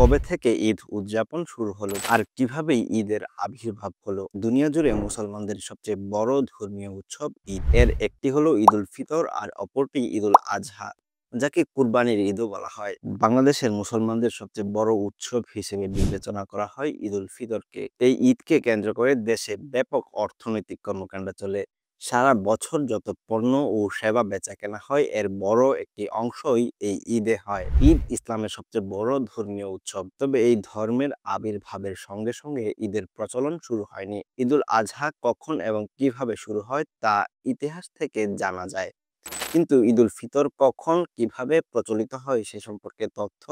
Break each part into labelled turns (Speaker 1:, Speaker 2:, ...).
Speaker 1: কবে থেকে ঈদ উদযাপন শুরু হলো আর কিভাবে ঈদের আবির্ভাব হলো? দুনিয়া জুড়ে মুসলমানদের সবচেয়ে বড় ধর্মীয় উৎসব ঈদ। এর একটি হলো ঈদুল ফিতর আর অপরটি ঈদুল আজহা, যাকে কুরবানির ঈদও বলা হয়। বাংলাদেশের মুসলমানদের সবচেয়ে বড় উৎসব হিসেবে বিবেচনা করা হয় ঈদুল ফিতরকে। এই ঈদকে কেন্দ্র করে দেশে ব্যাপক অর্থনৈতিক কর্মকাণ্ড চলে। সারা বছর যত পণ্য ও সেবা বেচাকেনা হয় এর বড় একটি অংশই এই ঈদে হয়। ঈদ ইসলামের সবচেয়ে বড় ধর্মীয় উৎসব, তবে এই ধর্মের আবির্ভাবের সঙ্গে সঙ্গে ঈদের প্রচলন শুরু হয়নি। ঈদুল আজহা কখন এবং কিভাবে শুরু হয় তা ইতিহাস থেকে জানা যায়, কিন্তু ঈদুল ফিতর কখন কিভাবে প্রচলিত হয় সে সম্পর্কে তথ্য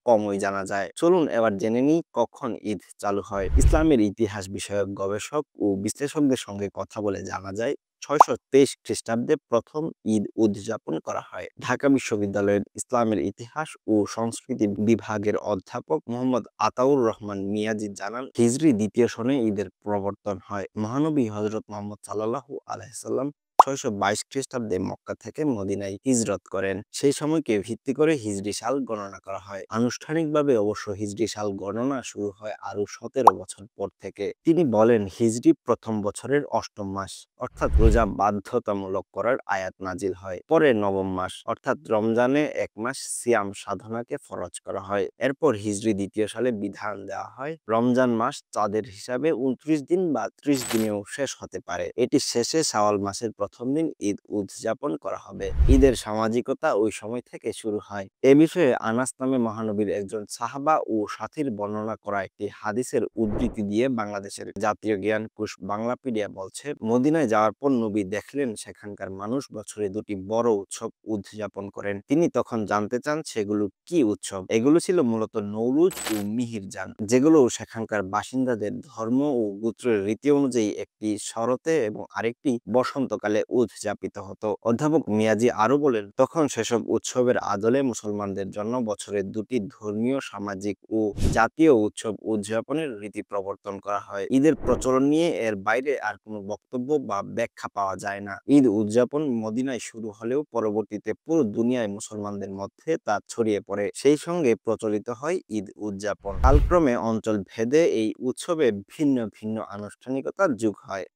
Speaker 1: কমই জানা যায়। চলুন এবার জেনে নিই কখন ঈদ চালু হয়। ইসলামের ইতিহাস বিষয়ক গবেষক ও বিশ্লেষকদের সঙ্গে কথা বলে জানা যায় 623 খ্রিস্টাব্দে প্রথম ঈদ উদযাপন করা হয়। ঢাকা বিশ্ববিদ্যালয়ের ইসলামের ইতিহাস ও সংস্কৃতি বিভাগের অধ্যাপক মোহাম্মদ আতাউর রহমান মিয়াজি জানান, হিজরি দ্বিতীয় সনে ঈদের প্রবর্তন হয়। মহানবী হযরত মুহাম্মদ সাল্লাল্লাহু আলাইহি সাল্লাম 622 খ্রিস্টাব্দে মক্কা থেকে মদিনায় হিজরত করেন। সেই সময়কে ভিত্তি করে হিজরি সাল গণনা করা হয়। আনুষ্ঠানিকভাবে অবশ্য হিজরি সাল গণনা শুরু হয় আরো 17 বছর পর থেকে। তিনি বলেন, হিজরি প্রথম বছরের অষ্টম মাস অর্থাৎ রোজা বাধ্যতামূলক করার আয়াত নাজিল হয়। পরে নবম মাস অর্থাৎ রমজানে এক মাস সিয়াম সাধনাকে ফরজ করা হয়। এরপর হিজরি দ্বিতীয় সালে বিধান দেওয়া হয় রমজান মাস চাঁদের হিসাবে 29 দিন বা 30 দিনেও শেষ হতে পারে। এটি শেষে শাওয়াল মাসের প্রথম দিন ঈদ উদযাপন করা হবে। ঈদের সামাজিকতা ওই সময় থেকে শুরু হয়। এ বিষয়ে আনাস নামে মহানবীর একজন সাহাবা ও সাথীর বর্ণনা করা একটি হাদিসের উদ্ধৃতি দিয়ে বাংলাদেশের জাতীয় জ্ঞান কোষ বাংলাপিডিয়া বলছে, মদিনায় যাওয়ার পর নবী দেখলেন সেখানকার মানুষ বছরে দুটি বড় উৎসব উদযাপন করেন। তিনি তখন জানতে চান সেগুলো কি উৎসব। এগুলো ছিল মূলত নৌরুজ ও মিহিরজান, যেগুলো সেখানকার বাসিন্দাদের ধর্ম ও গোত্রের রীতি অনুযায়ী একটি শরতে এবং আরেকটি বসন্তকালে উদযাপিত হতো। অধ্যাপক মিয়াজি আরো বলেন, তখন সেসব উৎসবের আদলে মুসলমানদের জন্য বছরের দুটি ধর্মীয়, সামাজিক ও জাতীয় উৎসব উদযাপনের রীতি প্রবর্তন করা হয়। ঈদের প্রচলন নিয়ে এর বাইরে আর কোনো বক্তব্য বা ব্যাখ্যা পাওয়া যায় না। ঈদ উদযাপন মদিনায় শুরু হলেও পরবর্তীতে পুরো দুনিয়ায় মুসলমানদের মধ্যে তা ছড়িয়ে পড়ে। সেই সঙ্গে প্রচলিত হয় ঈদ উদযাপন। কালক্রমে অঞ্চল ভেদে এই উৎসবে ভিন্ন ভিন্ন আনুষ্ঠানিকতার যুগ হয়।